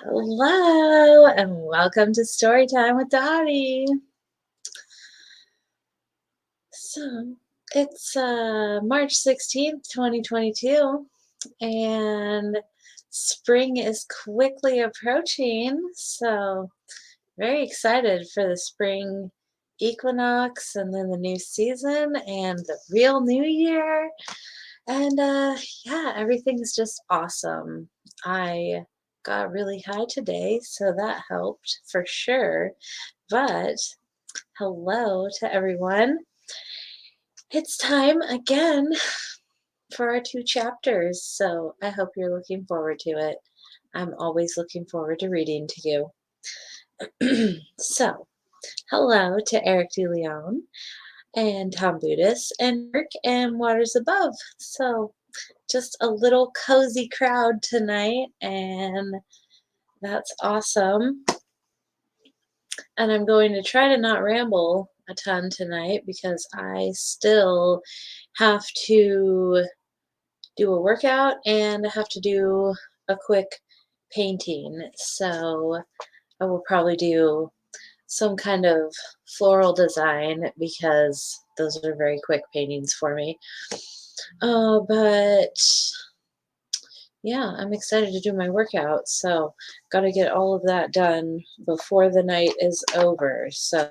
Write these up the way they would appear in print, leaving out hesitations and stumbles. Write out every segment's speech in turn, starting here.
Hello, and welcome to Storytime with Dottie. So, it's March 16th, 2022, and spring is quickly approaching. So, very excited for the spring equinox and then the new season and the real new year. And yeah, everything's just awesome. I got really high today, so that helped for sure. But hello to everyone. It's time again for our 2 chapters, so I hope you're looking forward to it. I'm always looking forward to reading to you. So, hello to Eric DeLeon and Tom Budis and Dirk and Waters Above. So, just a little cozy crowd tonight, and that's awesome. And I'm going to try to not ramble a ton tonight because I still have to do a workout and I have to do a quick painting. So I will probably do some kind of floral design because those are very quick paintings for me. But yeah, I'm excited to do my workout, so got to get all of that done before the night is over. So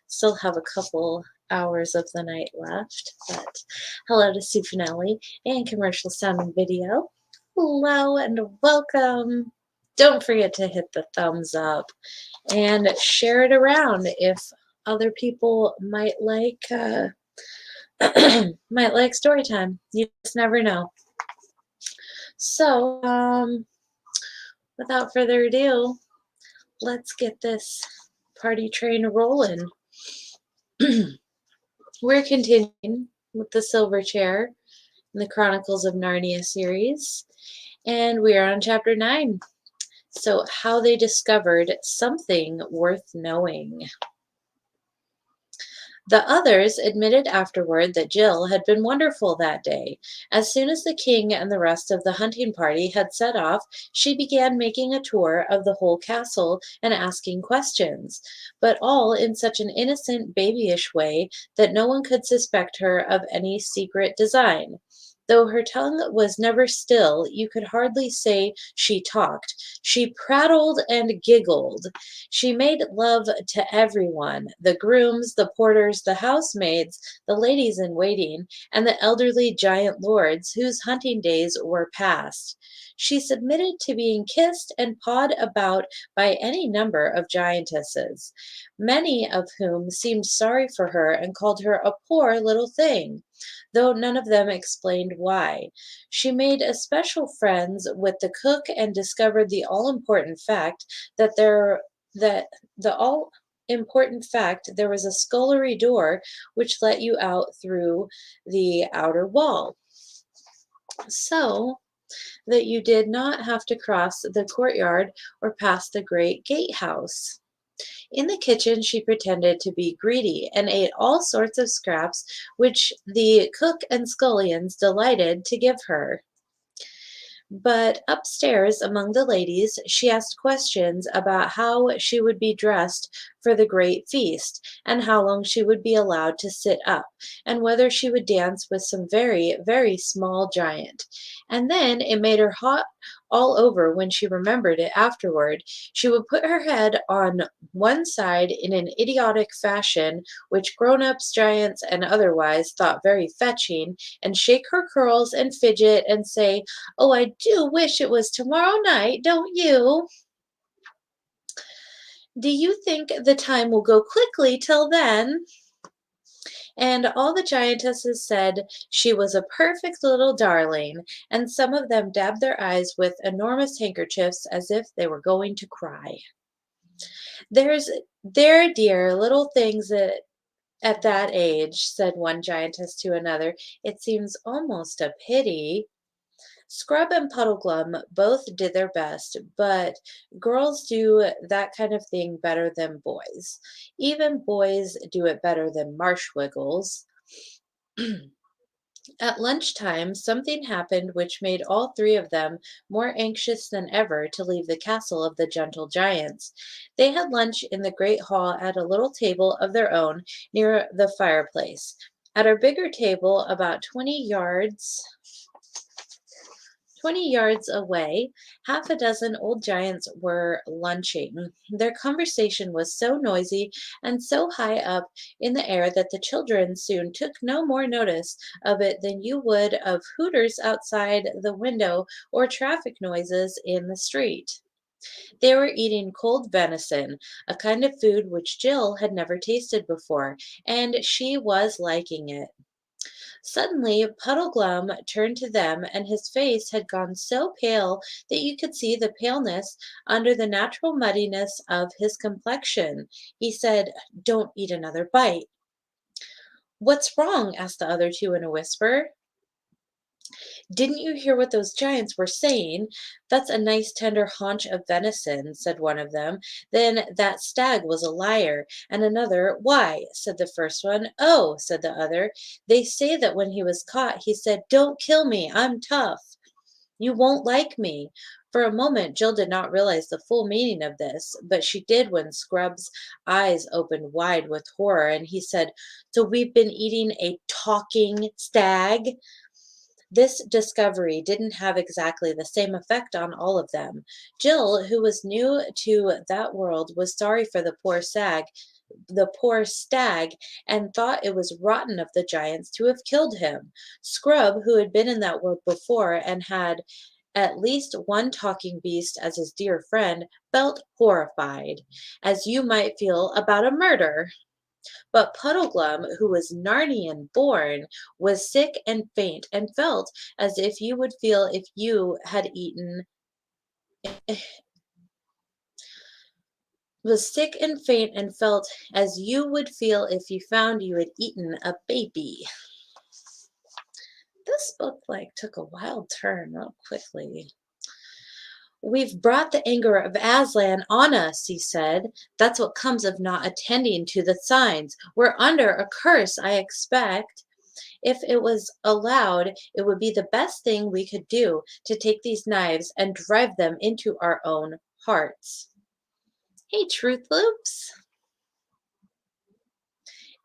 still have a couple hours of the night left, but hello to Sue Finelli and Commercial Sound and Video. Hello and welcome. Don't forget to hit the thumbs up and share it around if other people might like might like story time. You just never know. So, without further ado, let's get this party train rolling. We're continuing with the Silver Chair in the Chronicles of Narnia series, and we are on chapter 9. So, how they discovered something worth knowing. The others admitted afterward that Jill had been wonderful that day. As soon as the king and the rest of the hunting party had set off, she began making a tour of the whole castle and asking questions, but all in such an innocent, babyish way that no one could suspect her of any secret design. Though her tongue was never still, you could hardly say she talked. She prattled and giggled. She made love to everyone, the grooms, the porters, the housemaids, the ladies in waiting, and the elderly giant lords whose hunting days were past. She submitted to being kissed and pawed about by any number of giantesses, many of whom seemed sorry for her and called her a poor little thing, though none of them explained why. She made especial friends with the cook and discovered the all important fact that the all important fact there was a scullery door which let you out through the outer wall, so that you did not have to cross the courtyard or pass the great gatehouse. In the kitchen, she pretended to be greedy and ate all sorts of scraps which the cook and scullions delighted to give her. But upstairs among the ladies, she asked questions about how she would be dressed for the great feast, and how long she would be allowed to sit up, and whether she would dance with some very, very small giant. And then it made her hot all over when she remembered it afterward. She would put her head on one side in an idiotic fashion, which grown ups, giants, and otherwise thought very fetching, and shake her curls and fidget and say, "Oh, I do wish it was tomorrow night, don't you? Do you think the time will go quickly till then?" And all the giantesses said she was a perfect little darling, and some of them dabbed their eyes with enormous handkerchiefs as if they were going to cry. There's there, dear little things at that age, said one giantess to another. It seems almost a pity. Scrub and Puddleglum both did their best, but girls do that kind of thing better than boys. Even boys do it better than Marshwiggles. At lunchtime, something happened which made all three of them more anxious than ever to leave the castle of the gentle giants. They had lunch in the great hall at a little table of their own near the fireplace. At a bigger table, about 20 yards away, half a dozen old giants were lunching. Their conversation was so noisy and so high up in the air that the children soon took no more notice of it than you would of hooters outside the window or traffic noises in the street. They were eating cold venison, a kind of food which Jill had never tasted before, and she was liking it. Suddenly Puddleglum turned to them, and his face had gone so pale that you could see the paleness under the natural muddiness of his complexion. He said, "Don't eat another bite." "What's wrong?" asked the other two in a whisper. "Didn't you hear what those giants were saying? That's a nice tender haunch of venison," said one of them. "Then that stag was a liar." And another, "Why?" said the first one. "Oh," said the other, "they say that when he was caught, he said, 'Don't kill me, I'm tough. You won't like me.'" For a moment Jill did not realize the full meaning of this, but she did when Scrub's eyes opened wide with horror, and he said, "So we've been eating a talking stag?" This discovery didn't have exactly the same effect on all of them. Jill, who was new to that world, was sorry for the poor stag, and thought it was rotten of the giants to have killed him. Scrub, who had been in that world before and had at least one talking beast as his dear friend, felt horrified, as you might feel about a murder. But Puddleglum, who was Narnian born, was sick and faint, and felt as if you would feel if you had eaten was sick and faint and felt as you would feel if you found you had eaten a baby. This book took a wild turn real quickly. "We've brought the anger of Aslan on us," he said. "That's what comes of not attending to the signs. We're under a curse, I expect. If it was allowed, it would be the best thing we could do to take these knives and drive them into our own hearts." Hey, Truth Loops.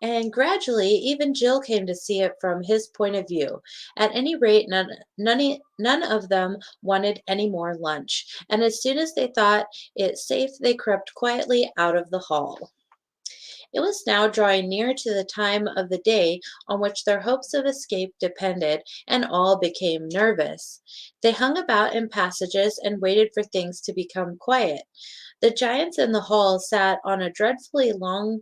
And gradually, even Jill came to see it from his point of view. At any rate, none of them wanted any more lunch, and as soon as they thought it safe, they crept quietly out of the hall. It was now drawing near to the time of the day on which their hopes of escape depended, and all became nervous. They hung about in passages and waited for things to become quiet. The giants in the hall sat on a dreadfully long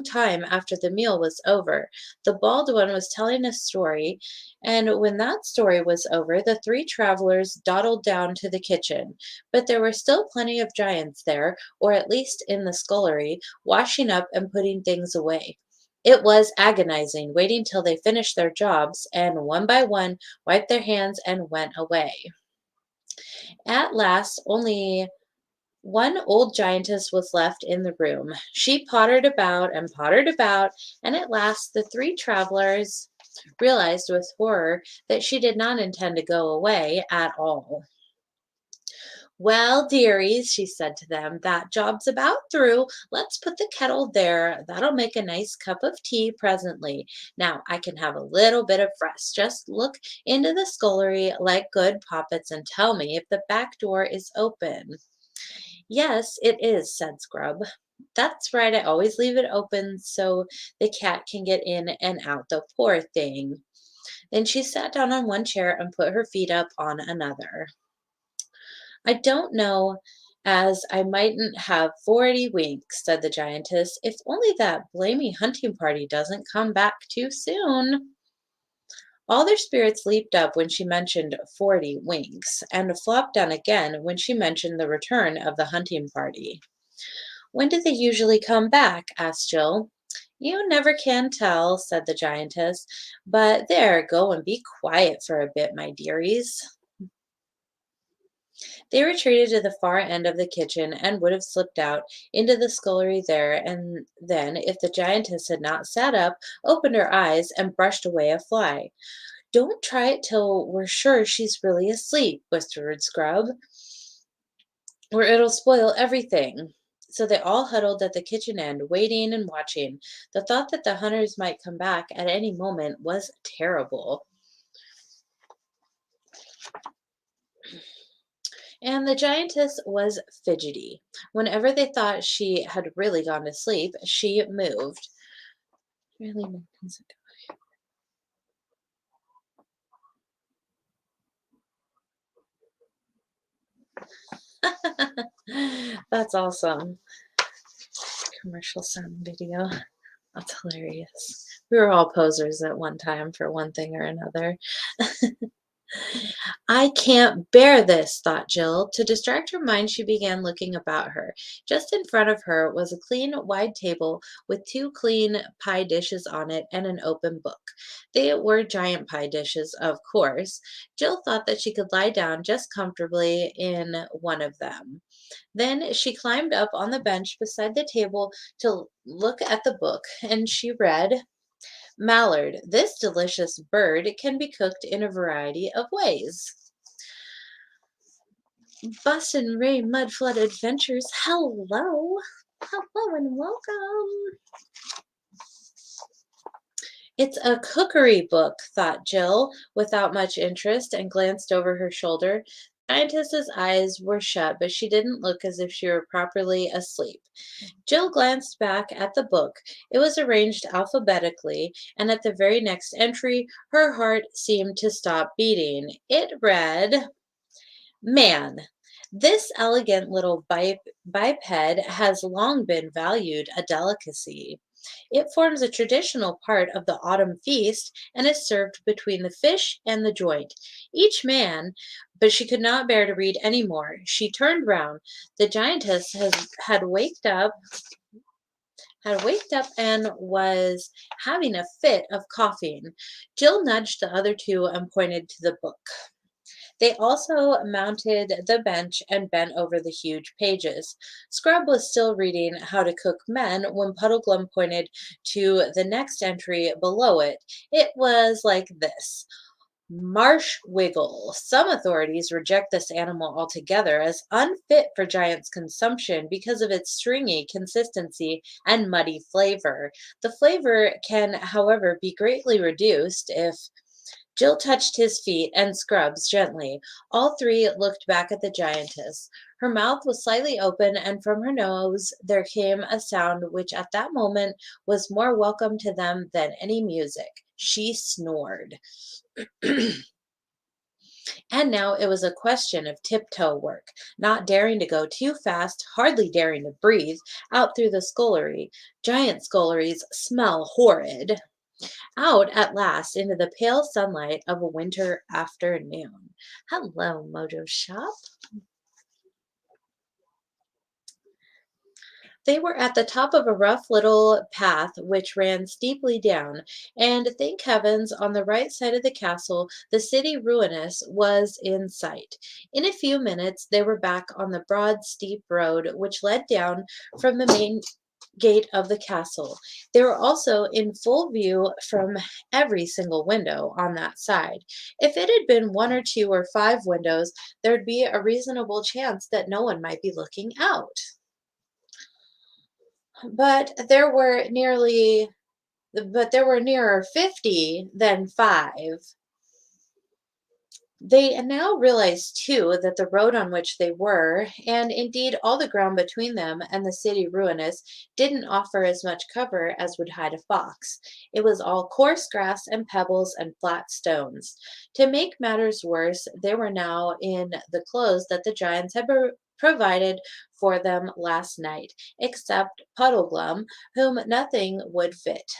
time after the meal was over. The bald one was telling a story, and when that story was over, the three travelers dawdled down to the kitchen. But there were still plenty of giants there, or at least in the scullery, washing up and putting things away. It was agonizing, waiting till they finished their jobs and one by one wiped their hands and went away. At last, only one old giantess was left in the room. She pottered about, and at last the three travelers realized with horror that she did not intend to go away at all. Well, dearies, she said to them, that job's about through. Let's put the kettle there. That'll make a nice cup of tea presently. Now I can have a little bit of rest. Just look into the scullery like good poppets and tell me if the back door is open. Yes, it is, said Scrub. That's right, I always leave it open so the cat can get in and out, the poor thing. Then she sat down on one chair and put her feet up on another. I don't know as I mightn't have 40 winks, said the giantess, if only that blamey hunting party doesn't come back too soon. All their spirits leaped up when she mentioned 40 winks, and flopped down again when she mentioned the return of the hunting party. When do they usually come back? Asked Jill. You never can tell, said the giantess. But there, go and be quiet for a bit, my dearies. They retreated to the far end of the kitchen and would have slipped out into the scullery there and then if the giantess had not sat up, opened her eyes, and brushed away a fly. Don't try it till we're sure she's really asleep, whispered Scrub, or it'll spoil everything. So they all huddled at the kitchen end, waiting and watching. The thought that the hunters might come back at any moment was terrible. And the giantess was fidgety. Whenever they thought she had really gone to sleep, she moved. Really moved. That's awesome. Commercial sound video. That's hilarious. We were all posers at one time for one thing or another. I can't bear this, thought Jill. To distract her mind, she began looking about her. Just in front of her was a clean, wide table with two clean pie dishes on it and an open book. They were giant pie dishes, of course. Jill thought that she could lie down just comfortably in one of them. Then she climbed up on the bench beside the table to look at the book, and she read, Mallard. This delicious bird can be cooked in a variety of ways. Bus and Ray Mud Flood Adventures. Hello. Hello and welcome. It's a cookery book, thought Jill, without much interest, and glanced over her shoulder. The Scientist's eyes were shut, but she didn't look as if she were properly asleep. Jill glanced back at the book. It was arranged alphabetically, and at the very next entry, her heart seemed to stop beating. It read, Man, this elegant little biped has long been valued a delicacy. It forms a traditional part of the autumn feast and is served between the fish and the joint. Each man, but she could not bear to read any more. She turned round. The giantess had waked up and was having a fit of coughing. Jill nudged the other two and pointed to the book. They also mounted the bench and bent over the huge pages. Scrub was still reading How to Cook Men when Puddleglum pointed to the next entry below it. It was like this. Marsh wiggle. Some authorities reject this animal altogether as unfit for giants' consumption because of its stringy consistency and muddy flavor. The flavor can, however, be greatly reduced if Jill touched his feet and Scrubs gently. All three looked back at the giantess. Her mouth was slightly open, and from her nose there came a sound which at that moment was more welcome to them than any music. She snored. And now it was a question of tiptoe work, not daring to go too fast, hardly daring to breathe, out through the scullery. Giant sculleries smell horrid. Out at last into the pale sunlight of a winter afternoon. Hello, Mojo Shop. They were at the top of a rough little path which ran steeply down, and thank heavens, on the right side of the castle, the city ruinous was in sight. In a few minutes, they were back on the broad, steep road which led down from the main gate of the castle. They were also in full view from every single window on that side. If it had been one or two or five windows, there'd be a reasonable chance that no one might be looking out. But there were nearly but there were nearer 50 than 5. They now realized, too, that the road on which they were, and indeed all the ground between them and the city ruinous, didn't offer as much cover as would hide a fox. It was all coarse grass and pebbles and flat stones. To make matters worse, they were now in the clothes that the giants had provided for them last night, except Puddleglum, whom nothing would fit.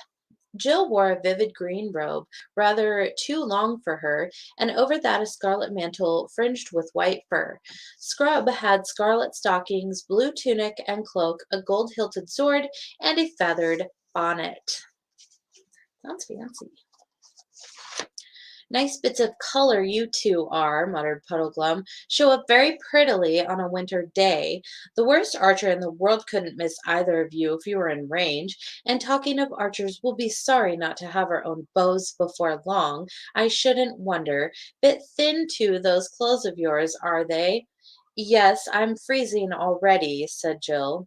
Jill wore a vivid green robe, rather too long for her, and over that a scarlet mantle fringed with white fur. Scrub had scarlet stockings, blue tunic and cloak, a gold hilted sword, and a feathered bonnet. Sounds fancy. Nice bits of color you two are, muttered Puddleglum. Show up very prettily on a winter day. The worst archer in the world couldn't miss either of you if you were in range. And talking of archers, we'll be sorry not to have our own bows before long. I shouldn't wonder. Bit thin, too, those clothes of yours, are they? Yes, I'm freezing already, said Jill.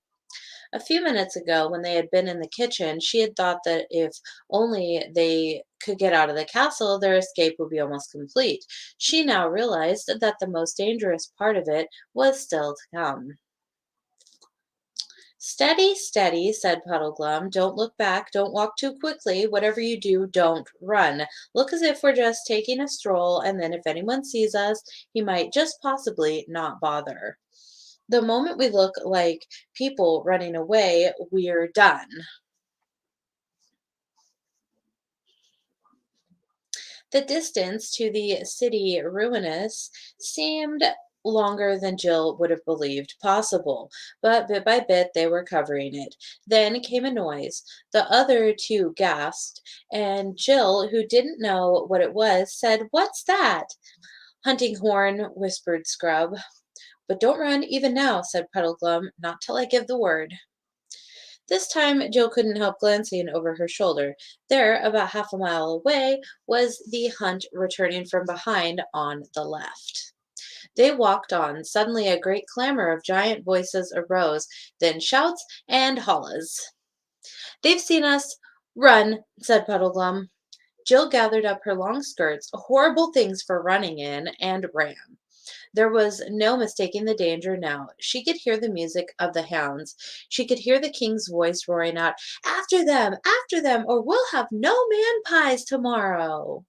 A few minutes ago, when they had been in the kitchen, she had thought that if only they could get out of the castle, their escape would be almost complete. She now realized that the most dangerous part of it was still to come. Steady, steady, said Puddleglum. Don't look back. Don't walk too quickly. Whatever you do, don't run. Look as if we're just taking a stroll, and then if anyone sees us, he might just possibly not bother. The moment we look like people running away, we're done. The distance to the city ruinous seemed longer than Jill would have believed possible, but bit by bit they were covering it. Then came a noise. The other two gasped, and Jill, who didn't know what it was, said, "What's that?" "Hunting horn," whispered Scrub. "But don't run even now," said Puddleglum, "not till I give the word." This time Jill couldn't help glancing over her shoulder. There, about half a mile away, was the hunt returning from behind on the left. They walked on. Suddenly a great clamor of giant voices arose, then shouts and hollas. "They've seen us! Run!" said Puddleglum. Jill gathered up her long skirts, horrible things for running in, and ran. There was no mistaking the danger now. She could hear the music of the hounds. She could hear the king's voice roaring out, after them, or we'll have no man pies tomorrow."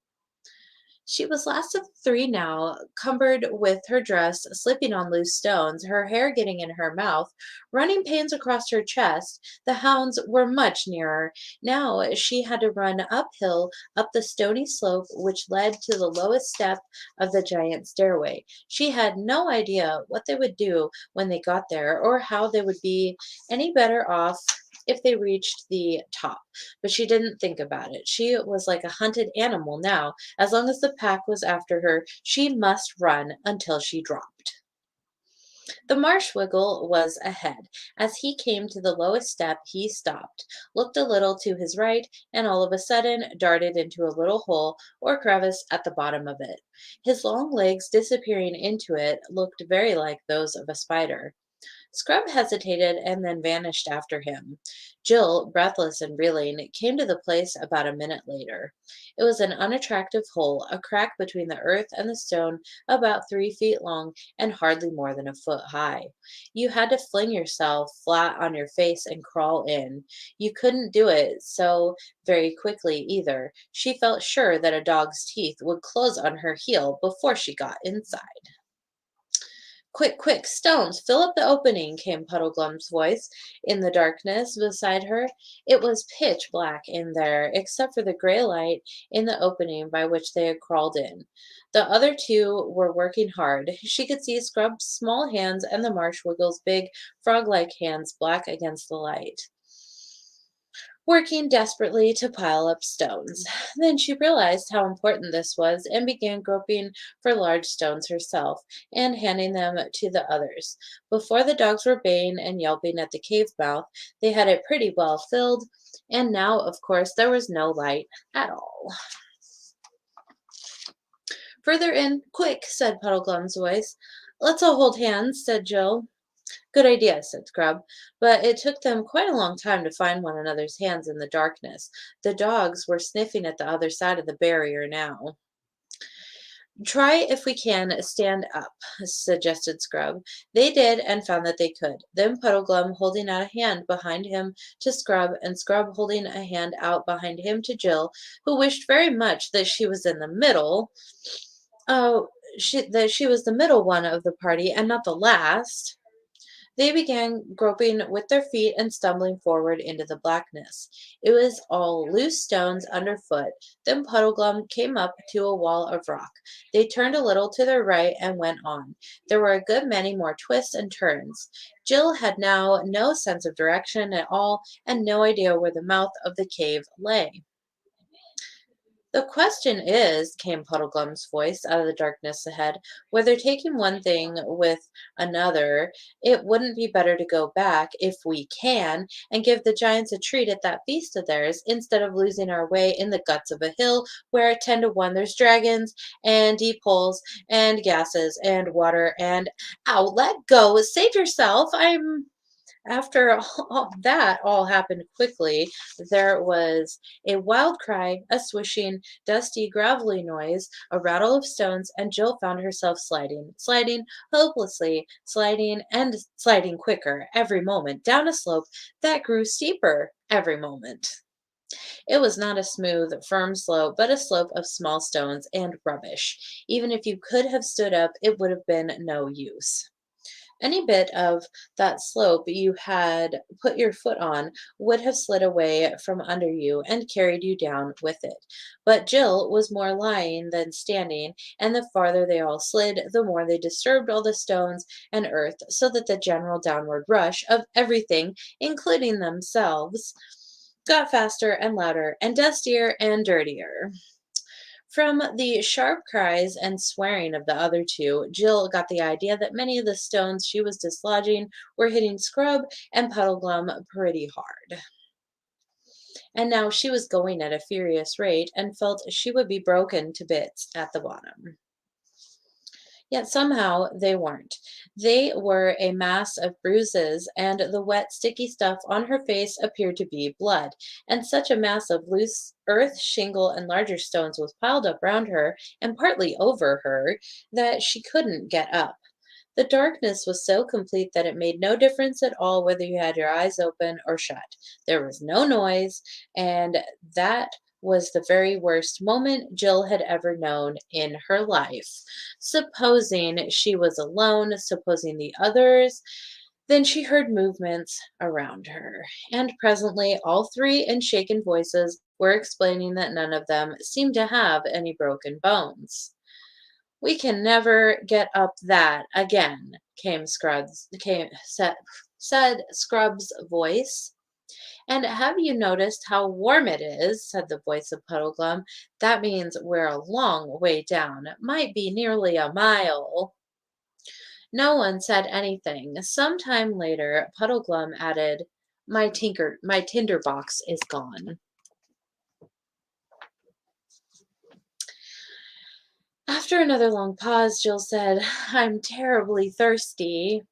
She was last of the three now, cumbered with her dress, slipping on loose stones, her hair getting in her mouth, running pains across her chest. The hounds were much nearer. Now she had to run uphill, up the stony slope which led to the lowest step of the giant stairway. She had no idea what they would do when they got there, or how they would be any better off if they reached the top. But she didn't think about it. She was like a hunted animal now. As long as the pack was after her, she must run until she dropped. The marsh wiggle was ahead. As he came to the lowest step, he stopped, looked a little to his right, and all of a sudden darted into a little hole or crevice at the bottom of it. His long legs disappearing into it looked very like those of a spider. Scrub hesitated and then vanished after him. Jill, breathless and reeling, came to the place about a minute later. It was an unattractive hole, a crack between the earth and the stone about 3 feet long and hardly more than a foot high. You had to fling yourself flat on your face and crawl in. You couldn't do it so very quickly either. She felt sure that a dog's teeth would close on her heel before she got inside. Quick, quick, stones, fill up the opening, came Puddleglum's voice in the darkness beside her. It was pitch black in there, except for the gray light in the opening by which they had crawled in. The other two were working hard. She could see Scrub's small hands and the Marsh Wiggle's big, frog-like hands black against the light, working desperately to pile up stones. Then she realized how important this was and began groping for large stones herself and handing them to the others. Before the dogs were baying and yelping at the cave mouth, they had it pretty well filled, and now, of course, there was no light at all. Further in, quick, said Puddleglum's voice. Let's all hold hands, said Jill. Good idea, said Scrub, but it took them quite a long time to find one another's hands in the darkness. The dogs were sniffing at the other side of the barrier now. Try if we can stand up, suggested Scrub. They did and found that they could. Then Puddleglum holding out a hand behind him to Scrub, and Scrub holding a hand out behind him to Jill, who wished very much that she was in the middle. Oh, that she was the middle one of the party and not the last. They began groping with their feet and stumbling forward into the blackness. It was all loose stones underfoot. Then Puddleglum came up to a wall of rock. They turned a little to their right and went on. There were a good many more twists and turns. Jill had now no sense of direction at all and no idea where the mouth of the cave lay. The question is, came Puddleglum's voice out of the darkness ahead, whether taking one thing with another, it wouldn't be better to go back, if we can, and give the giants a treat at that feast of theirs, instead of losing our way in the guts of a hill where 10 to 1 there's dragons and deep holes and gases and water and ow, let go, save yourself. After all that all happened quickly, there was a wild cry, a swishing, dusty, gravelly noise, a rattle of stones, and Jill found herself sliding, sliding hopelessly, sliding and sliding quicker every moment down a slope that grew steeper every moment. It was not a smooth, firm slope, but a slope of small stones and rubbish. Even if you could have stood up, it would have been no use. Any bit of that slope you had put your foot on would have slid away from under you and carried you down with it. But Jill was more lying than standing, and the farther they all slid, the more they disturbed all the stones and earth, so that the general downward rush of everything, including themselves, got faster and louder and dustier and dirtier. From the sharp cries and swearing of the other two, Jill got the idea that many of the stones she was dislodging were hitting Scrub and Puddleglum pretty hard. And now she was going at a furious rate and felt she would be broken to bits at the bottom. Yet somehow they weren't. They were a mass of bruises, and the wet, sticky stuff on her face appeared to be blood. And such a mass of loose earth, shingle, and larger stones was piled up round her and partly over her that she couldn't get up. The darkness was so complete that it made no difference at all whether you had your eyes open or shut. There was no noise, and that was the very worst moment Jill had ever known in her life. Supposing she was alone, supposing the others, then she heard movements around her, and presently all three in shaken voices were explaining that none of them seemed to have any broken bones. We can never get up that again, said Scrub's voice. And have you noticed how warm it is? Said the voice of Puddleglum. That means we're a long way down. It might be nearly a mile. No one said anything. Some time later, Puddleglum added, my tinder box is gone." After another long pause, Jill said, "I'm terribly thirsty."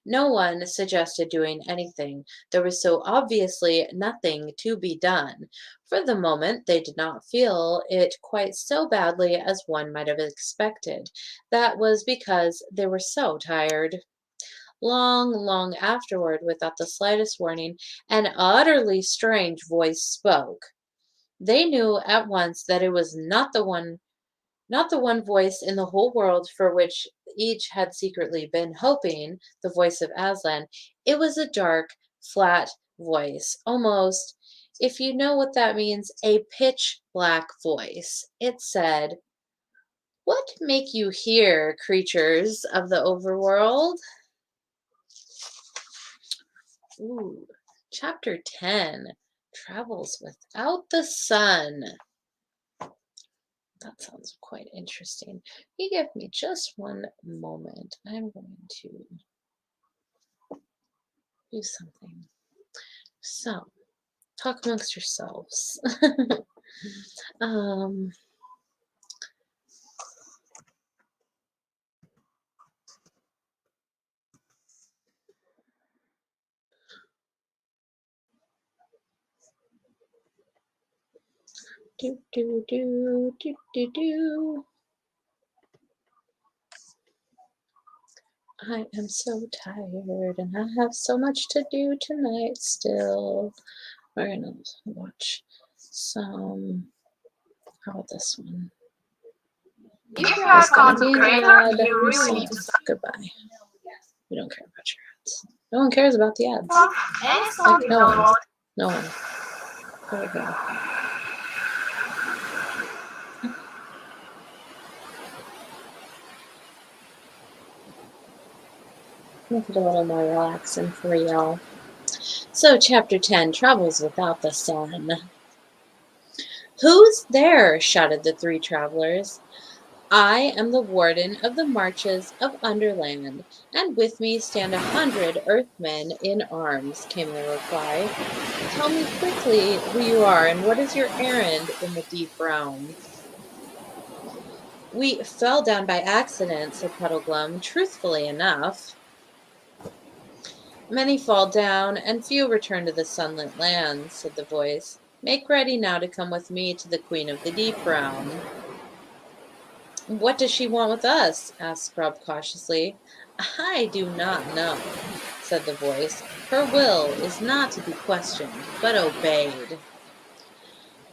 No one suggested doing anything. There was so obviously nothing to be done. For the moment, they did not feel it quite so badly as one might have expected. That was because they were so tired. Long, long afterward, without the slightest warning, an utterly strange voice spoke. They knew at once that it was not the one voice in the whole world for which each had secretly been hoping, the voice of Aslan. It was a dark, flat voice, almost, if you know what that means, a pitch black voice. It said, "What make you here, creatures of the overworld?" Ooh, chapter 10, Travels Without the Sun. That sounds quite interesting. You give me just one moment. I'm going to do something. So, talk amongst yourselves. um, do, do, do, do, do, do. I am so tired and I have so much to do tonight still. We're gonna watch some. How about this one? If you are Being concentrated, ad. you really need to stop. Goodbye. We don't care about your ads. No one cares about the ads. Any song Like, you no one. download. No one. There we go. Make it a little more relaxing for y'all. So, chapter 10, Travels Without the Sun. "Who's there?" shouted the three travelers. "I am the warden of the marches of Underland, and with me stand 100 Earthmen in arms," came the reply. "Tell me quickly who you are and what is your errand in the deep realm." "We fell down by accident," said Puddleglum, truthfully enough. "Many fall down, and few return to the sunlit lands," said the voice. "Make ready now to come with me to the Queen of the Deep realm." "What does she want with us?" asked Scrub cautiously. "I do not know," said the voice. "Her will is not to be questioned, but obeyed."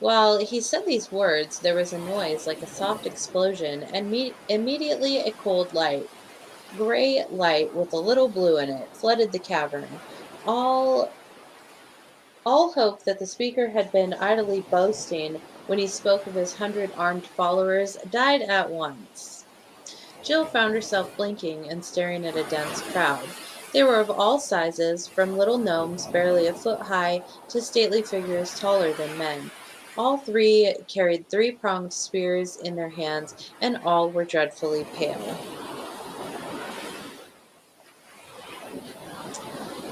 While he said these words, there was a noise like a soft explosion, and immediately a cold light, gray light with a little blue in it, flooded the cavern. All All hope that the speaker had been idly boasting when he spoke of his 100 armed followers died at once. Jill found herself blinking and staring at a dense crowd. They were of all sizes, from little gnomes barely a foot high to stately figures taller than men. All three carried three-pronged spears in their hands, and all were dreadfully pale.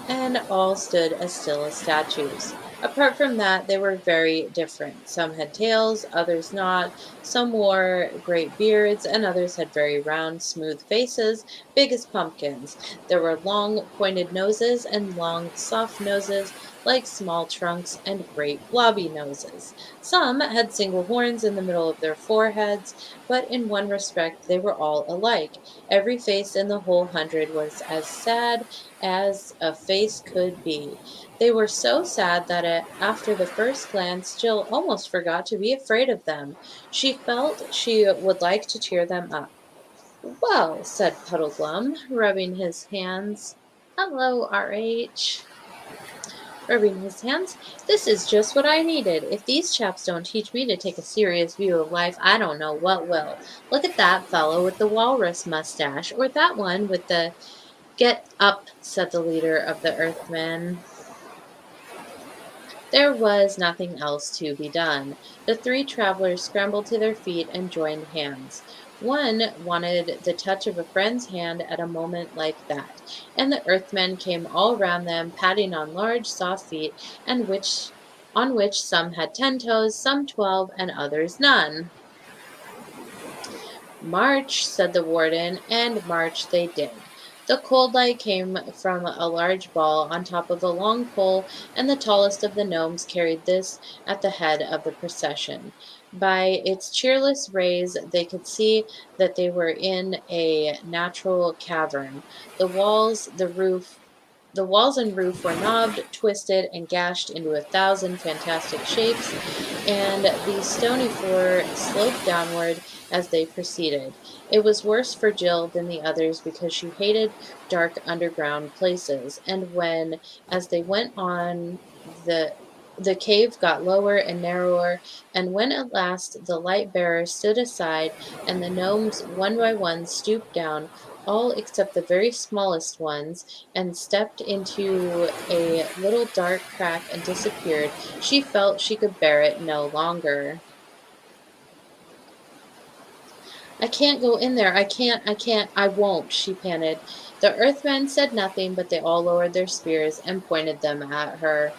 And all stood as still as statues. Apart from that, they were very different. Some had tails, others not. Some wore great beards, and others had very round, smooth faces, big as pumpkins. There were long, pointed noses, and long, soft noses, like small trunks, and great, blobby noses. Some had single horns in the middle of their foreheads, but in one respect they were all alike. Every face in the whole 100 was as sad as a face could be. They were so sad that after the first glance, Jill almost forgot to be afraid of them. She felt she would like to cheer them up. "Well," said Puddleglum, rubbing his hands. "Hello, RH." Rubbing his hands. "This is just what I needed. If these chaps don't teach me to take a serious view of life, I don't know what will. Look at that fellow with the walrus mustache, or that one with the—" "Get up," said the leader of the Earthmen. There was nothing else to be done. The three travelers scrambled to their feet and joined hands. One wanted the touch of a friend's hand at a moment like that, and the Earthmen came all round them, patting on large, soft feet, and on which some had 10 toes, some 12, and others none. March, said the warden, and march they did. The cold light came from a large ball on top of a long pole, and the tallest of the gnomes carried this at the head of the procession. By its cheerless rays, they could see that they were in a natural cavern. The walls and roof were knobbed, twisted, and gashed into 1,000 fantastic shapes, and the stony floor sloped downward as they proceeded. It was worse for Jill than the others because she hated dark underground places, and as they went on, the cave got lower and narrower, and when at last the light bearer stood aside and the gnomes one by one stooped down, all except the very smallest ones, and stepped into a little dark crack and disappeared, she felt she could bear it no longer. I can't go in there. I won't, she panted. The Earthmen said nothing, but they all lowered their spears and pointed them at her.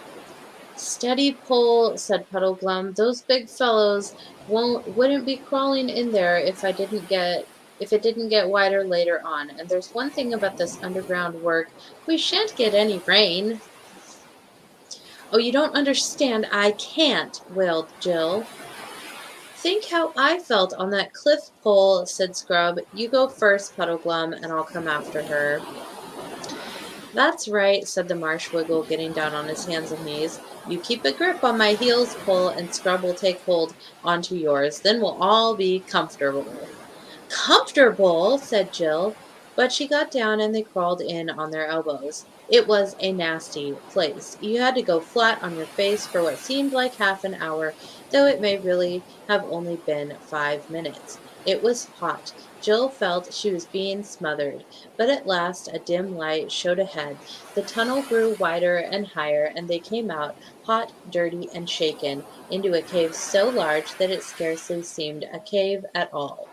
Steady pull, said Puddleglum. Those big fellows wouldn't be crawling in there if it didn't get wider later on. And there's one thing about this underground work. We shan't get any rain. Oh, you don't understand. I can't, wailed Jill. Think how I felt on that cliff pole, said Scrub. You go first, Puddleglum, and I'll come after her. That's right, said the Marsh Wiggle, getting down on his hands and knees. You keep a grip on my heels, Pull, and Scrub will take hold onto yours. Then we'll all be comfortable. Comfortable, said Jill, but she got down and they crawled in on their elbows. It was a nasty place. You had to go flat on your face for what seemed like half an hour, though it may really have only been 5 minutes. It was hot. Jill felt she was being smothered, but at last a dim light showed ahead. The tunnel grew wider and higher, and they came out, hot, dirty, and shaken, into a cave so large that it scarcely seemed a cave at all.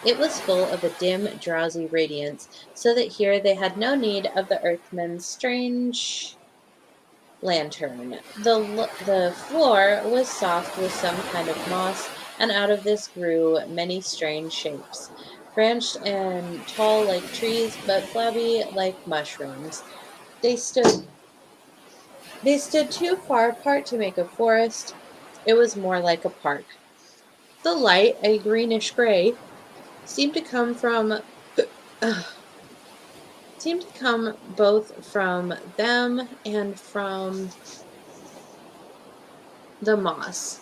It was full of a dim, drowsy radiance, so that here they had no need of the Earthman's strange lantern. The floor was soft with some kind of moss, and out of this grew many strange shapes, branched and tall like trees, but flabby like mushrooms. They stood they stood too far apart to make a forest. It was more like a park. The light, a greenish gray, seemed to come from seemed to come both from them and from the moss,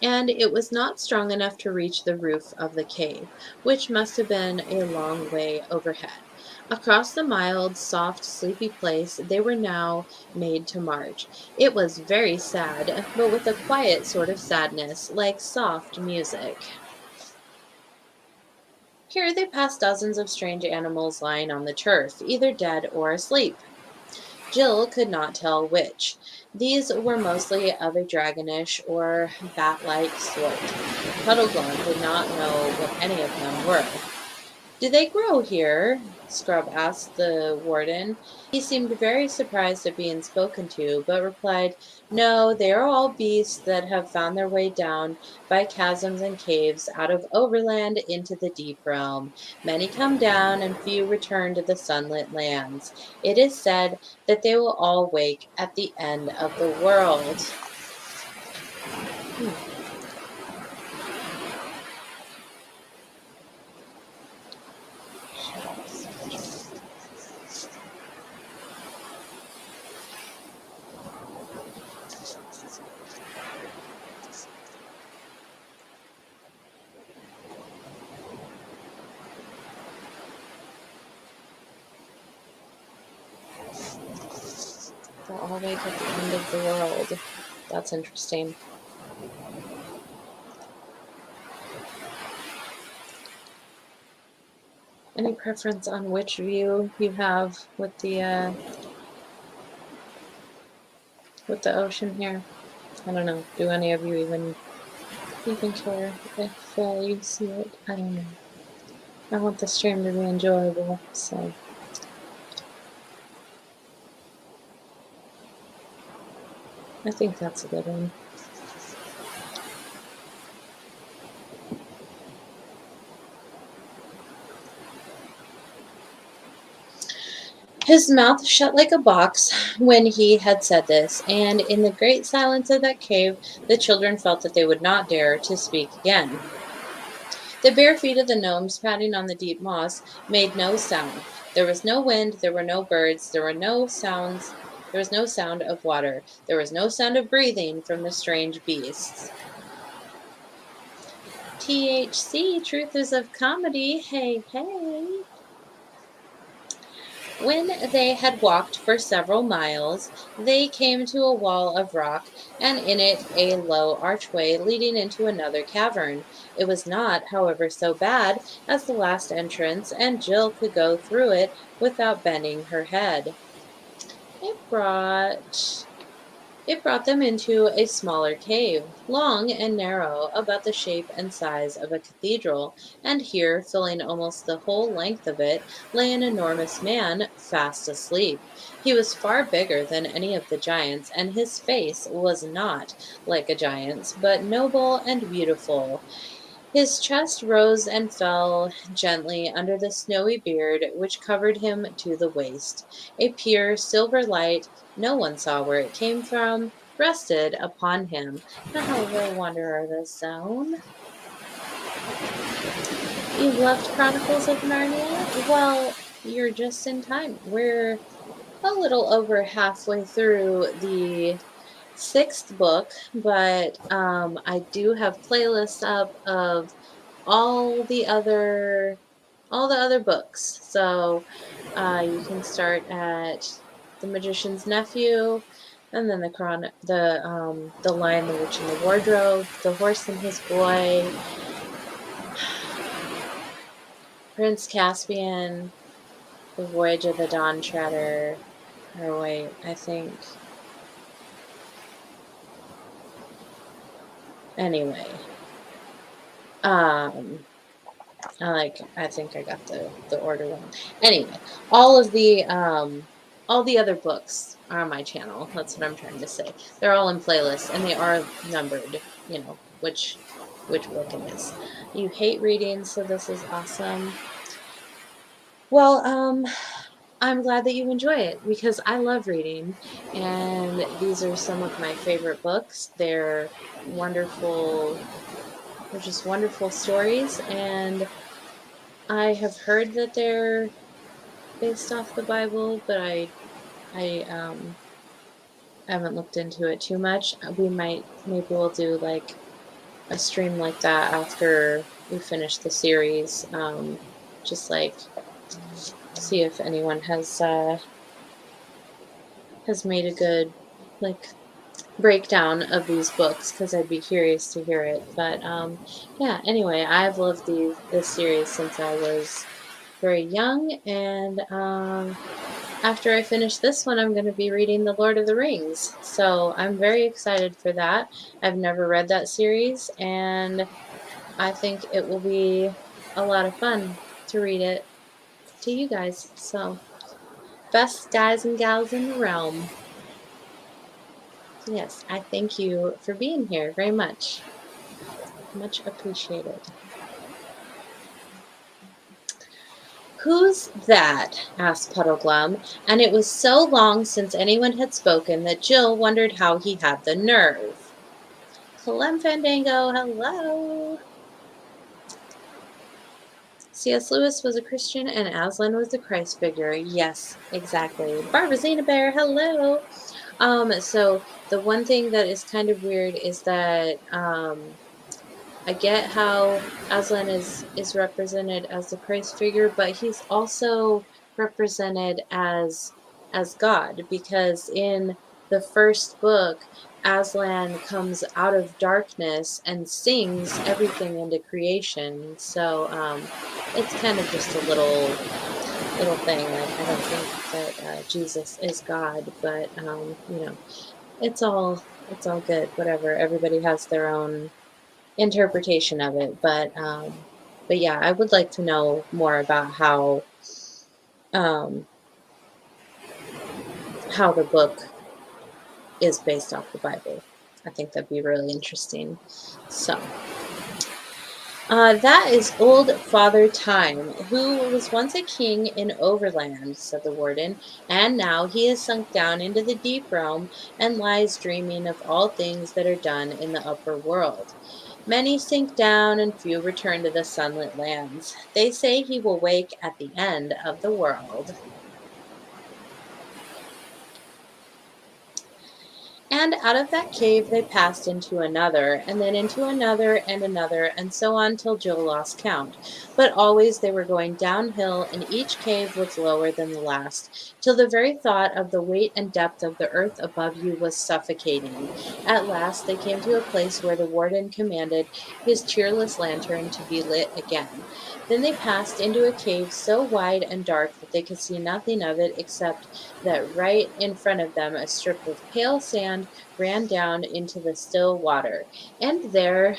and it was not strong enough to reach the roof of the cave, which must have been a long way overhead. Across the mild, soft, sleepy place they were now made to march. It was very sad, but with a quiet sort of sadness, like soft music. Here they passed dozens of strange animals lying on the turf, either dead or asleep. Jill could not tell which. These were mostly of a dragonish or bat-like sort. Puddleglum did not know what any of them were. Do they grow here? Scrub asked the warden. He seemed very surprised at being spoken to, but replied, No, they are all beasts that have found their way down by chasms and caves out of Overland into the deep realm. Many come down, and few return to the sunlit lands. It is said that they will all wake at the end of the world. Hmm. They'll all wake at the end of the world. That's interesting. Any preference on which view you have with the ocean here? I don't know. Do any of you even care if you see it? I don't know. I want the stream to be enjoyable, so. I think that's a good one. His mouth shut like a box when he had said this, and in the great silence of that cave, the children felt that they would not dare to speak again. The bare feet of the gnomes padding on the deep moss made no sound. There was no wind, there were no birds, there were no sounds, there was no sound of water, there was no sound of breathing from the strange beasts. THC, Truth is of Comedy, hey, hey. When they had walked for several miles, they came to a wall of rock, and in it a low archway leading into another cavern. It was not, however, so bad as the last entrance, and Jill could go through it without bending her head. It brought it brought them into a smaller cave, long and narrow, about the shape and size of a cathedral, and here, filling almost the whole length of it, lay an enormous man, fast asleep. He was far bigger than any of the giants, and his face was not like a giant's, but noble and beautiful. His chest rose and fell gently under the snowy beard which covered him to the waist. A pure silver light, no one saw where it came from, rested upon him. Now, hello, Wanderer of the Zone. You loved Chronicles of Narnia? Well, you're just in time. We're a little over halfway through the sixth book, but I do have playlists up of all the other books. So you can start at The Magician's Nephew, and then the Lion, the Witch, and the Wardrobe, The Horse and His Boy, Prince Caspian, The Voyage of the Dawn Treader. Or wait, I think. Anyway, um, I think I got the order wrong. Anyway, all the other books are on my channel. That's what I'm trying to say. They're all in playlists and they are numbered, you know, which book it is. You hate reading, so this is awesome. Well, I'm glad that you enjoy it because I love reading, and these are some of my favorite books. They're wonderful. They're just wonderful stories, and I have heard that they're based off the Bible, but I haven't looked into it too much. Maybe we'll do like a stream like that after we finish the series. Just like see if anyone has made a good like breakdown of these books because I'd be curious to hear it. But yeah. Anyway, I've loved this series since I was very young, and after I finish this one, I'm going to be reading The Lord of the Rings. So I'm very excited for that. I've never read that series, and I think it will be a lot of fun to read it to you guys. So, best guys and gals in the realm. Yes, I thank you for being here very much. Much appreciated. "Who's that?" asked Puddleglum, and it was so long since anyone had spoken that Jill wondered how he had the nerve. Clem Fandango, hello! C.S. Lewis was a Christian and Aslan was the Christ figure. Yes, exactly. Barbazina Bear, hello! So the one thing that is kind of weird is that I get how Aslan is represented as the Christ figure, but he's also represented as God, because in the first book, Aslan comes out of darkness and sings everything into creation. So it's kind of just a little thing. I don't think that Jesus is God, but you know, it's all good. Whatever. Everybody has their own interpretation of it, but But yeah, I would like to know more about um, how the book is based off the Bible. I think that'd be really interesting. So, that is old Father Time, who was once a king in Overland, said the warden, and now he is sunk down into the deep realm and lies dreaming of all things that are done in the upper world. Many sink down and few return to the sunlit lands. They say he will wake at the end of the world. And out of that cave they passed into another, and then into another and another, and so on till Jill lost count. But always they were going downhill, and each cave was lower than the last, till the very thought of the weight and depth of the earth above you was suffocating. At last they came to a place where the warden commanded his cheerless lantern to be lit again. Then they passed into a cave so wide and dark that they could see nothing of it except that right in front of them a strip of pale sand ran down into the still water, and there,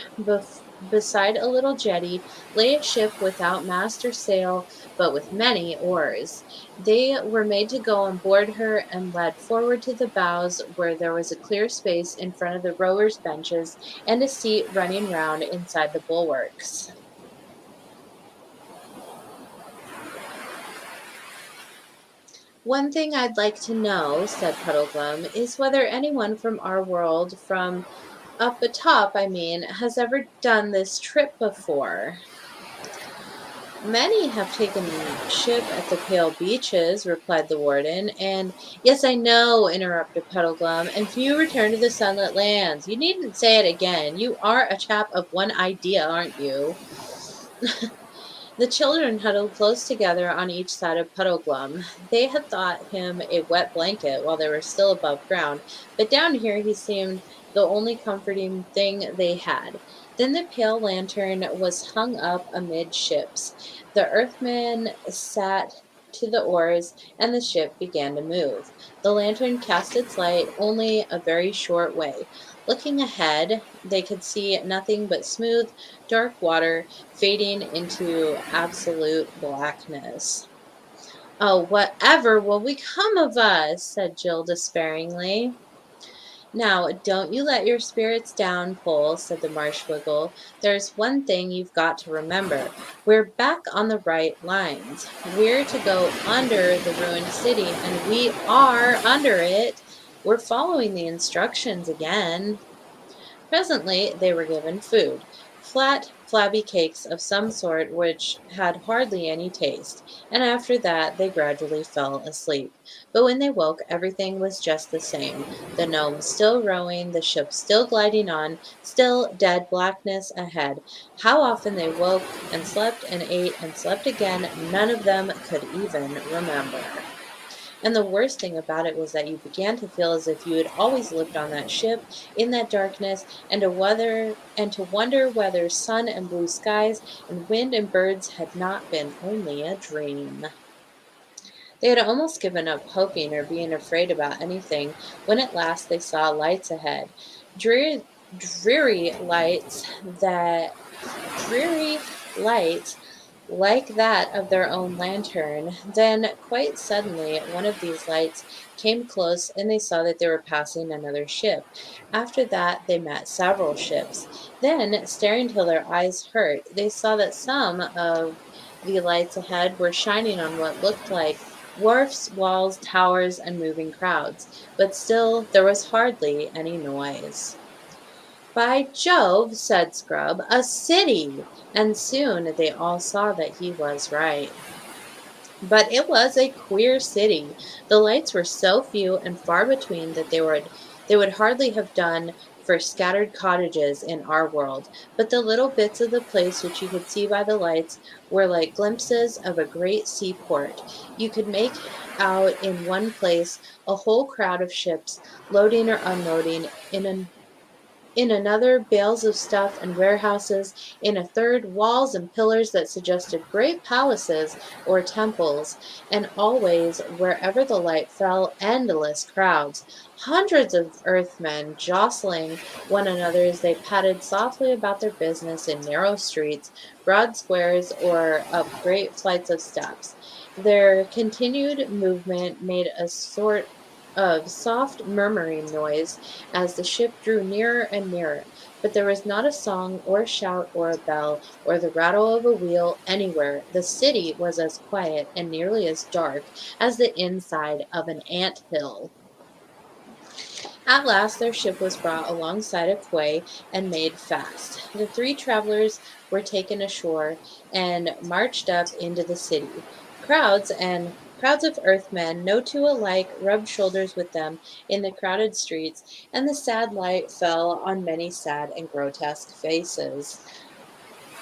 beside a little jetty, lay a ship without mast or sail, but with many oars. They were made to go on board her and led forward to the bows, where there was a clear space in front of the rowers' benches and a seat running round inside the bulwarks. One thing I'd like to know, said Puddleglum, is whether anyone from our world, from up atop, I mean, has ever done this trip before. Many have taken ship at the Pale Beaches, replied the warden, and yes, I know, interrupted Puddleglum, and few return to the sunlit lands. You needn't say it again. You are a chap of one idea, aren't you? The children huddled close together on each side of Puddleglum. They had thought him a wet blanket while they were still above ground, but down here he seemed the only comforting thing they had. Then the pale lantern was hung up amidships. The Earthmen sat to the oars, and the ship began to move. The lantern cast its light only a very short way. Looking ahead, they could see nothing but smooth, dark water fading into absolute blackness. Oh, whatever will become of us? Said Jill despairingly. Now, don't you let your spirits down, Pole, said the Marsh Wiggle. There's one thing you've got to remember. We're back on the right lines. We're to go under the ruined city, and we are under it. We're following the instructions again. Presently they were given food, flat, flabby cakes of some sort which had hardly any taste, and after that they gradually fell asleep. But when they woke, everything was just the same. The gnome still rowing, the ship still gliding on, still dead blackness ahead. How often they woke and slept and ate and slept again, none of them could even remember. And the worst thing about it was that you began to feel as if you had always lived on that ship in that darkness, and to wonder whether sun and blue skies and wind and birds had not been only a dream. They had almost given up hoping or being afraid about anything when at last they saw lights ahead. Dreary, dreary lights that dreary lights like that of their own lantern. Then, quite suddenly, one of these lights came close and they saw that they were passing another ship. After that, they met several ships. Then, staring till their eyes hurt, they saw that some of the lights ahead were shining on what looked like wharfs, walls, towers, and moving crowds, but still there was hardly any noise. By Jove, said Scrub, a city! And soon they all saw that he was right. But it was a queer city. The lights were so few and far between that they would hardly have done for scattered cottages in our world. But the little bits of the place which you could see by the lights were like glimpses of a great seaport. You could make out in one place a whole crowd of ships loading or unloading in In another, bales of stuff and warehouses. In a third, walls and pillars that suggested great palaces or temples. And always, wherever the light fell, endless crowds. Hundreds of earthmen jostling one another as they padded softly about their business in narrow streets, broad squares, or up great flights of steps. Their continued movement made a sort of soft murmuring noise as the ship drew nearer and nearer, but there was not a song or a shout or a bell or the rattle of a wheel anywhere. The city was as quiet and nearly as dark as the inside of an ant hill. At last their ship was brought alongside a quay and made fast. The three travelers were taken ashore and marched up into the city. Crowds of earthmen, no two alike, rubbed shoulders with them in the crowded streets, and the sad light fell on many sad and grotesque faces.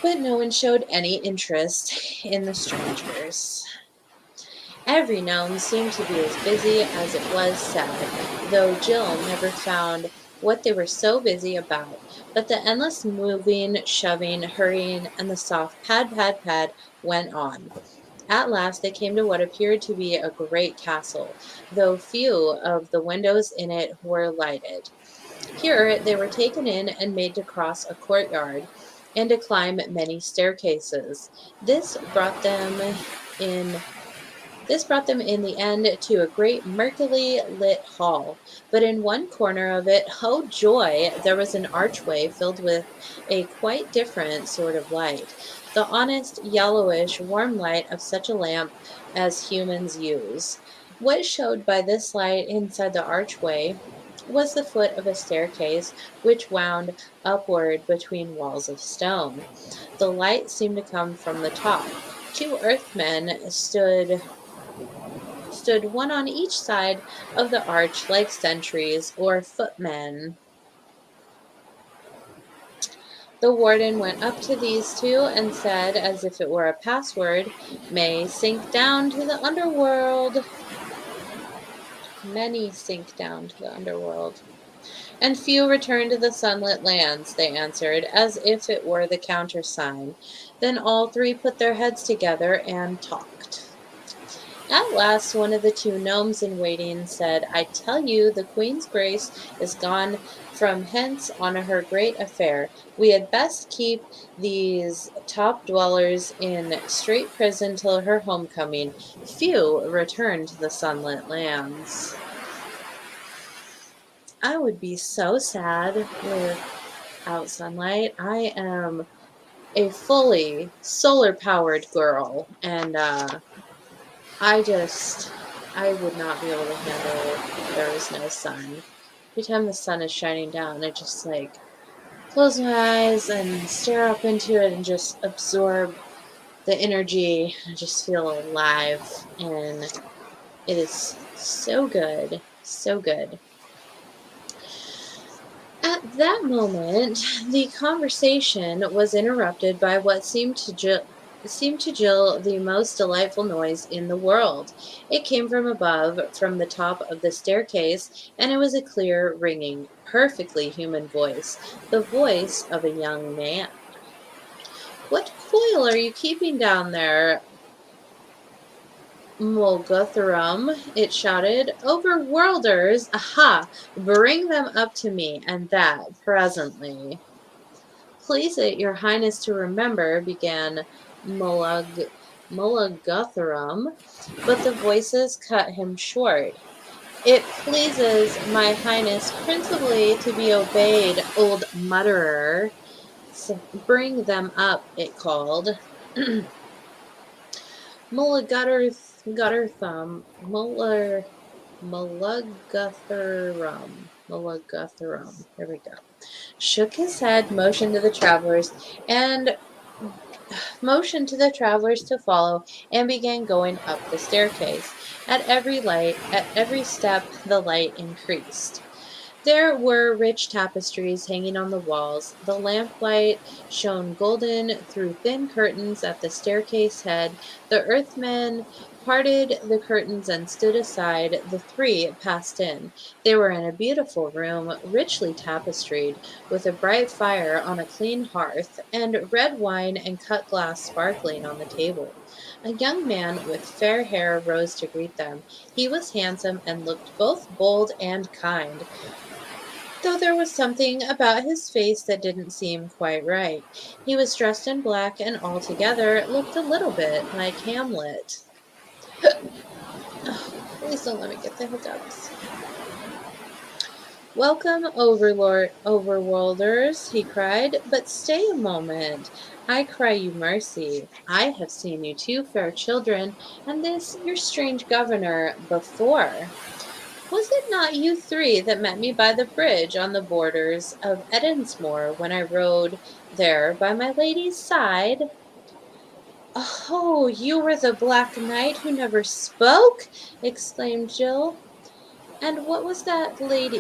But no one showed any interest in the strangers. Every gnome seemed to be as busy as it was sad, though Jill never found what they were so busy about. But the endless moving, shoving, hurrying, and the soft pad, pad, pad went on. At last they came to what appeared to be a great castle, though few of the windows in it were lighted. Here they were taken in and made to cross a courtyard and to climb many staircases. In this brought them in the end to a great murkily lit hall, but in one corner of it, oh joy, there was an archway filled with a quite different sort of light, the honest, yellowish, warm light of such a lamp as humans use. What showed by this light inside the archway was the foot of a staircase which wound upward between walls of stone. The light seemed to come from the top. Two earthmen stood one on each side of the arch like sentries or footmen. The warden went up to these two and said, as if it were a password, "May sink down to the underworld." Many sink down to the underworld. And few return to the sunlit lands, they answered, as if it were the countersign. Then all three put their heads together and talked. At last one of the two gnomes in waiting said, "I tell you the Queen's Grace is gone from hence on her great affair. We had best keep these top dwellers in strait prison till her homecoming. Few return to the sunlit lands." I would be so sad without sunlight. I am a fully solar powered girl, and I would not be able to handle if there was no sun. Every time the sun is shining down, I just like close my eyes and stare up into it and just absorb the energy. I just feel alive, and it is so good, so good. At that moment, the conversation was interrupted by what seemed to Jill the most delightful noise in the world. It came from above, from the top of the staircase, and it was a clear, ringing, perfectly human voice, the voice of a young man. "What coil are you keeping down there, Mulgutherum?" it shouted. "Overworlders! Aha! Bring them up to me, and that presently." "Please it your highness to remember," began Mulgutherum, but the voices cut him short. "It pleases my highness principally to be obeyed, old mutterer." "Bring them up," it called. Mulgutherum, there we go, shook his head, motioned to the travelers to follow, and began going up the staircase. At every step, the light increased. There were rich tapestries hanging on the walls. The lamplight shone golden through thin curtains at the staircase head. The earthmen parted the curtains and stood aside. The three passed in. They were in a beautiful room, richly tapestried, with a bright fire on a clean hearth, and red wine and cut glass sparkling on the table. A young man with fair hair rose to greet them. He was handsome and looked both bold and kind, though there was something about his face that didn't seem quite right. He was dressed in black and altogether looked a little bit like Hamlet. Oh, please don't let me get the hiccups. "Welcome, overworlders," he cried, "but stay a moment. I cry you mercy. I have seen you two fair children, and this your strange governor, before. Was it not you three that met me by the bridge on the borders of Edensmore when I rode there by my lady's side?" "Oh, you were the Black Knight who never spoke!" exclaimed Jill. "And was that lady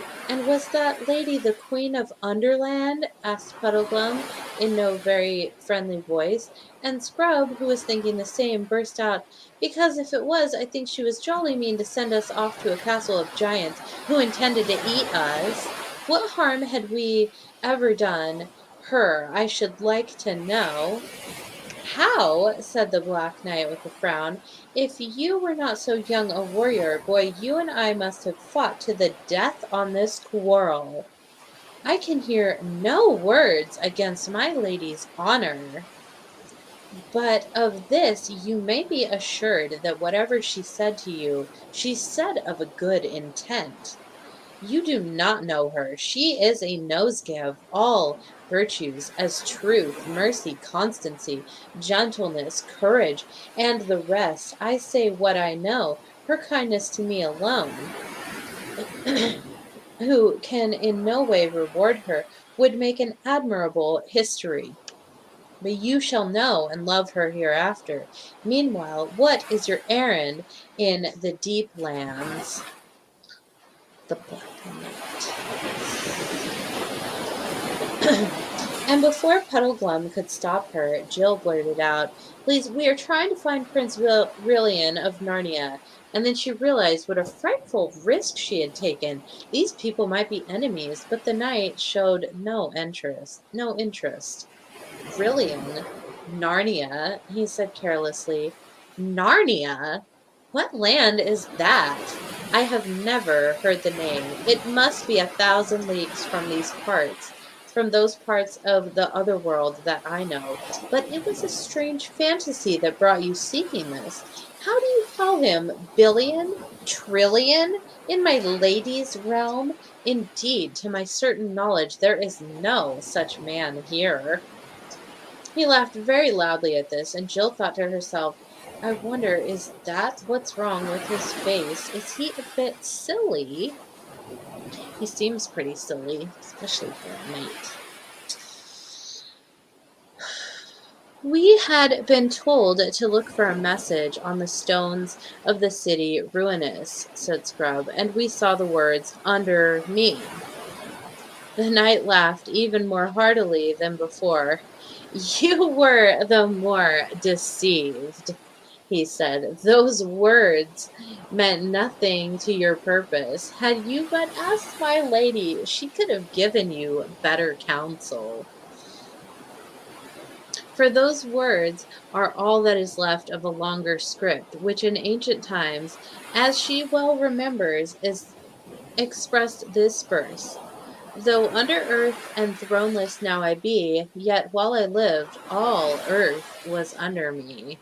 the Queen of Underland?" asked Puddleglum in no very friendly voice, and Scrub, who was thinking the same, burst out, "Because if it was, I think she was jolly mean to send us off to a castle of giants who intended to eat us. What harm had we ever done her, I should like to know?" "How?" said the Black Knight with a frown. "If you were not so young a warrior, boy, you and I must have fought to the death on this quarrel. I can hear no words against my lady's honor. But of this you may be assured that whatever she said to you, she said of a good intent. You do not know her. She is a nosegay of all virtues, as truth, mercy, constancy, gentleness, courage, and the rest. I say what I know. Her kindness to me alone, who can in no way reward her, would make an admirable history. But you shall know and love her hereafter. Meanwhile, what is your errand in the deep lands?" The Black Knight. And before Puddleglum could stop her, Jill blurted out, "Please, we are trying to find Prince Rillian of Narnia." And then she realized what a frightful risk she had taken. These people might be enemies, but the knight showed no interest. "Rillian? Narnia?" he said carelessly. "Narnia? What land is that? I have never heard the name. It must be 1,000 leagues from these parts, from those parts of the other world that I know. But it was a strange fantasy that brought you seeking this. How do you call him? Billion? Trillion? In my lady's realm? Indeed, to my certain knowledge, there is no such man here." He laughed very loudly at this, and Jill thought to herself, "I wonder, is that what's wrong with his face? Is he a bit silly?" He seems pretty silly, especially for a knight. "We had been told to look for a message on the stones of the city ruinous," said Scrub, "and we saw the words, 'Under me.'" The knight laughed even more heartily than before. "You were the more deceived," he said. "Those words meant nothing to your purpose. Had you but asked my lady, she could have given you better counsel. For those words are all that is left of a longer script, which in ancient times, as she well remembers, is expressed this verse: 'Though under earth and throneless now I be, yet while I lived, all earth was under me.'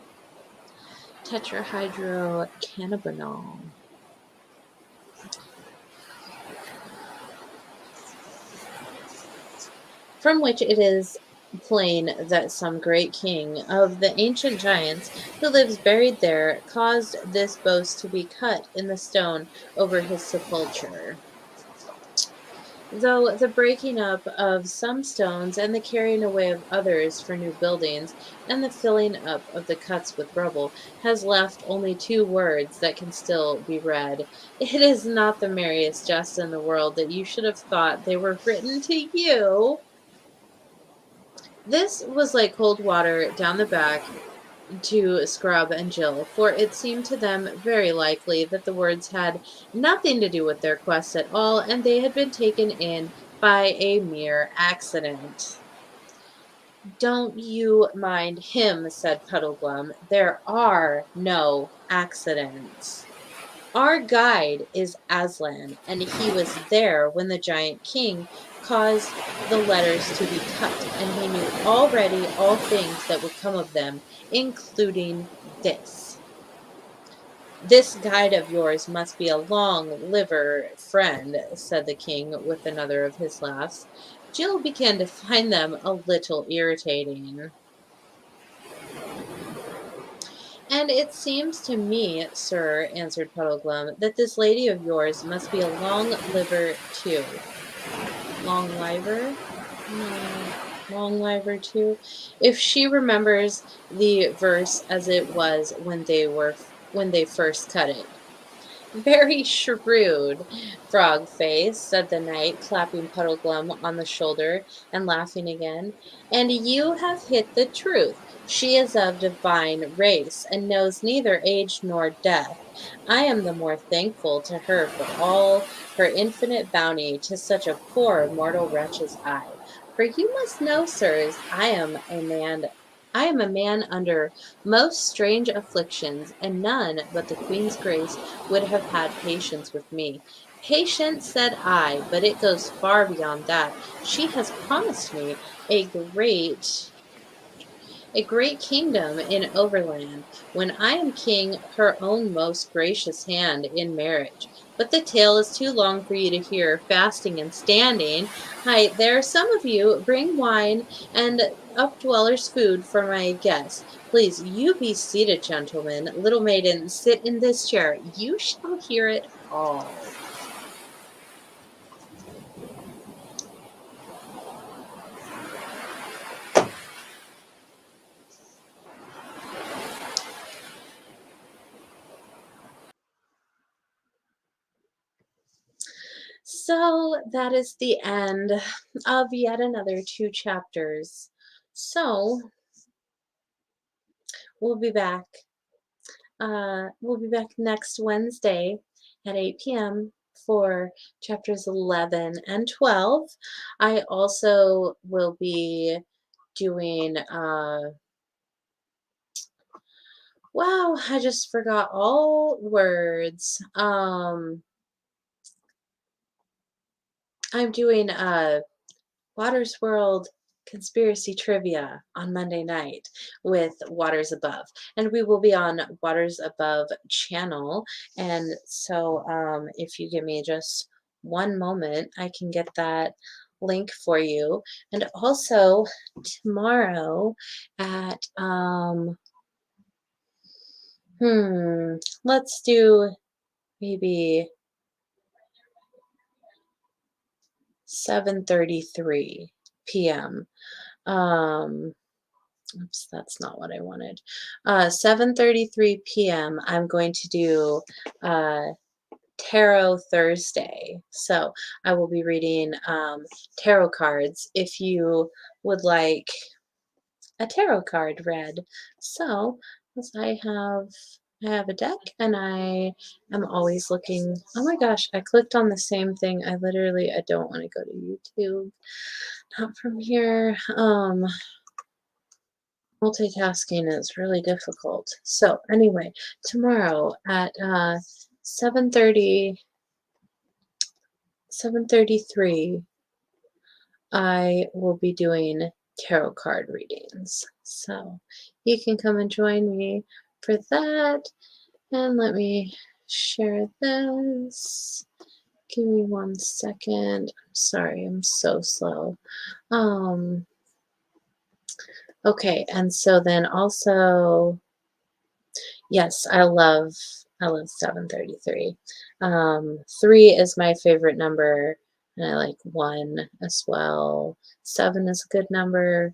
Tetrahydrocannabinol. From which it is plain that some great king of the ancient giants, who lives buried there, caused this boast to be cut in the stone over his sepulchre. Though the breaking up of some stones and the carrying away of others for new buildings, and the filling up of the cuts with rubble, has left only 2 words that can still be read, it is not the merriest jest in the world that you should have thought they were written to you." This was like cold water down the back to Scrub and Jill, for it seemed to them very likely that the words had nothing to do with their quest at all, and they had been taken in by a mere accident. "Don't you mind him," said Puddleglum. "There are no accidents. Our guide is Aslan, and he was there when the giant king caused the letters to be cut, and he knew already all things that would come of them, including this. This guide of yours must be a long-liver friend," said the king with another of his laughs. Jill began to find them a little irritating. "And it seems to me, sir," answered Puddleglum, "that this lady of yours must be a long liver too." Long liver? Long liver too? If she remembers the verse as it was when they first cut it. "Very shrewd, Frog-Face," said the knight, clapping Puddleglum on the shoulder and laughing again. "And you have hit the truth. She is of divine race, and knows neither age nor death. I am the more thankful to her for all her infinite bounty to such a poor mortal wretch as I. For you must know, sirs, I am a man under most strange afflictions, and none but the Queen's grace would have had patience with me. Patience, said I, but it goes far beyond that. She has promised me a great kingdom in Overland, when I am king, her own most gracious hand in marriage. But the tale is too long for you to hear, fasting and standing. Hi, there, some of you, bring wine and updwellers' food for my guests. Please, you be seated, gentlemen. Little maiden, sit in this chair. You shall hear it all." So that is the end of yet another 2 chapters. So we'll be back. We'll be back next Wednesday at 8 p.m. for chapters 11 and 12. I also will be doing, wow, I just forgot all words. I'm doing Waters World Conspiracy Trivia on Monday night with Waters Above. And we will be on Waters Above channel. And so if you give me just one moment, I can get that link for you. And also tomorrow at let's do maybe 7:33 p.m. Um Oops, that's not what I wanted. 7:33 p.m. I'm going to do Tarot Thursday. So I will be reading tarot cards if you would like a tarot card read. So as I have a deck and I am always looking. Oh my gosh, I clicked on the same thing. I don't want to go to YouTube. Not from here. Multitasking is really difficult. So anyway, tomorrow at 7:30, 7:33, I will be doing tarot card readings. So you can come and join me for that. And let me share this. Give me 1 second. I'm sorry, I'm so slow. Okay, and so then also, yes, I love 7:33. 3 is my favorite number, and I like 1 as well. 7 is a good number.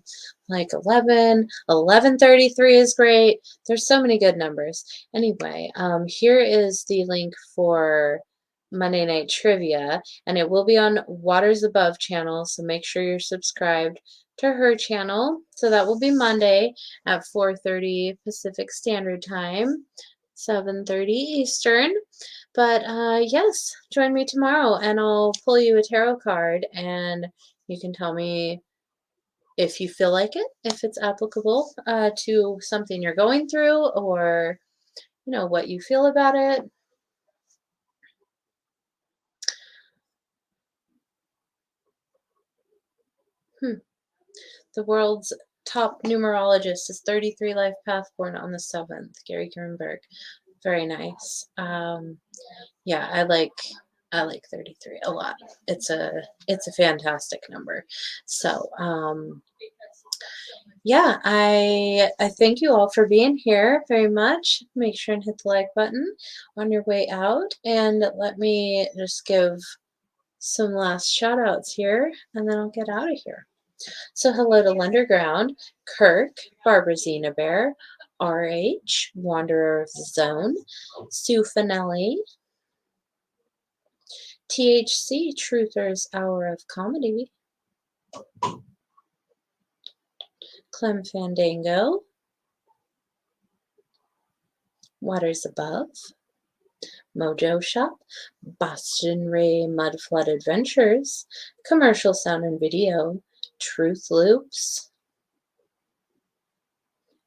I like 11. 11:33 is great. There's so many good numbers. Anyway, here is the link for Monday Night Trivia, and it will be on Waters Above channel, so make sure you're subscribed to her channel. So that will be Monday at 4:30 Pacific Standard Time, 7:30 Eastern. But yes, join me tomorrow and I'll pull you a tarot card and you can tell me if you feel like it, if it's applicable to something you're going through, or what you feel about it. Hmm. The world's top numerologist is 33 life path, born on the 7th. Gary Kernberg. Very nice. Yeah, I like 33 a lot. It's a fantastic number. So, yeah, I thank you all for being here very much. Make sure and hit the like button on your way out, and let me just give some last shout outs here, and then I'll get out of here. So hello to Lunderground, Kirk, Barbara Zena Bear, RH, Wanderer of the Zone, Sue Finelli, THC, Truther's Hour of Comedy, Clem Fandango, Waters Above, Mojo Shop, Boston Ray Mud Flood Adventures, Commercial Sound and Video, Truth Loops,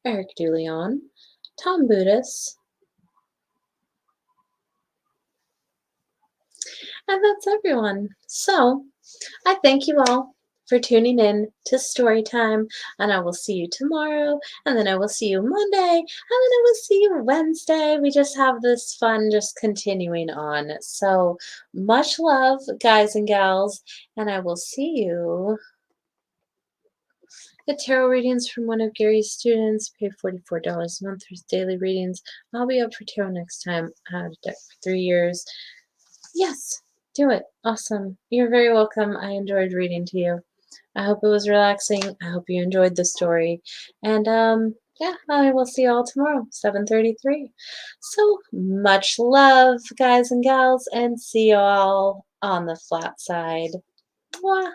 Eric DeLeon, Tom Budis, and that's everyone. So, I thank you all for tuning in to Story Time, and I will see you tomorrow, and then I will see you Monday, and then I will see you Wednesday. We just have this fun just continuing on. So, much love, guys and gals, and I will see you. The tarot readings from one of Gary's students. Pay $44 a month for his daily readings. I'll be up for tarot next time. I had a deck for 3 years. Yes, do it. Awesome. You're very welcome. I enjoyed reading to you. I hope it was relaxing. I hope you enjoyed the story. And yeah, I will see you all tomorrow, 7:33. So much love, guys and gals, and see you all on the flat side. Mwah.